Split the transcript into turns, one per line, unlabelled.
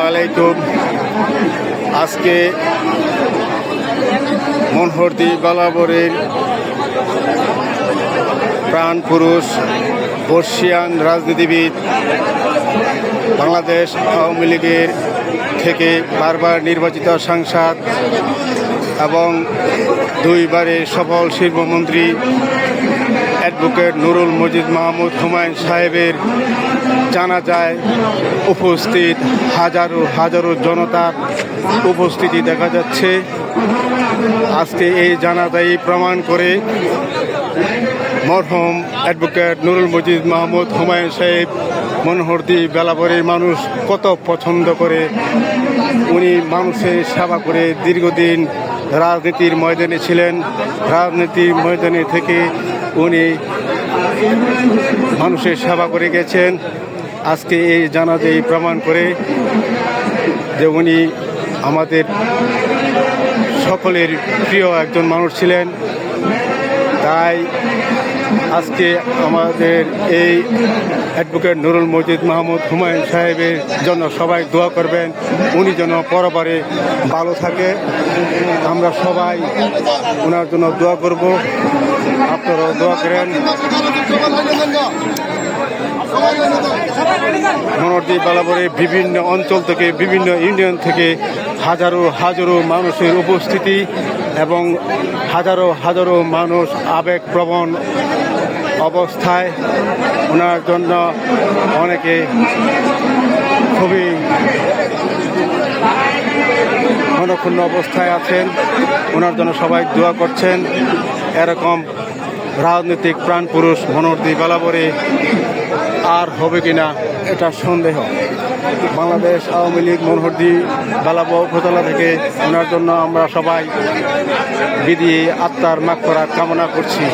আলাইকুম। আজকে মনোহরদী বালাবরের প্রাণ পুরুষ বর্ষিয়ান রাজনীতিবিদ, বাংলাদেশ আওয়ামী লীগের থেকে বারবার নির্বাচিত সাংসদ এবং দুইবারের সফল শিল্পমন্ত্রী অ্যাডভোকেট নুরুল মজিদ মাহমুদ হুমায়ুন সাহেবের জানাজায় উপস্থিত হাজারো হাজারো জনতার উপস্থিতি দেখা যাচ্ছে। আজকে এই জানাজাই প্রমাণ করে মরহুম অ্যাডভোকেট নুরুল মজিদ মাহমুদ হুমায়ুন সাহেব মনোহরদী বেলাবরের মানুষ কত পছন্দ করে। উনি মানুষের সেবা করে দীর্ঘদিন রাজনীতির ময়দানে ছিলেন। রাজনীতির ময়দানে থেকে উনি মানুষের সেবা করে গেছেন। আজকে এই জানাজাই প্রমাণ করে যে উনি আমাদের সকলের প্রিয় একজন মানুষ ছিলেন। তাই আজকে আমাদের এই অ্যাডভোকেট নুরুল মজিদ মাহমুদ হুমায়ুন সাহেবের জন্য সবাই দোয়া করবেন, উনি যেন পরবারে ভালো থাকে। আমরা সবাই ওনার জন্য দোয়া করব, আপনারাও দোয়া করেন। মনোহরদী বালাবরের বিভিন্ন অঞ্চল থেকে, বিভিন্ন ইউনিয়ন থেকে হাজারো হাজারো মানুষের উপস্থিতি এবং হাজারো হাজারো মানুষ আবেগপ্রবণ অবস্থায় ওনার জন্য অনেকে খুবই মনক্ষুণ্ণ অবস্থায় আছেন। ওনার জন্য সবাই দোয়া করছেন। এরকম রাজনৈতিক প্রাণ পুরুষ মনোহরদী বালাবরে আর হবে কিনা এটা সন্দেহ। বাংলাদেশ আওয়ামী লীগ মনোহরদী বালাবর উপজেলা থেকে ওনার জন্য আমরা সবাই বিধি আত্মার মাগফিরাত কামনা করছি।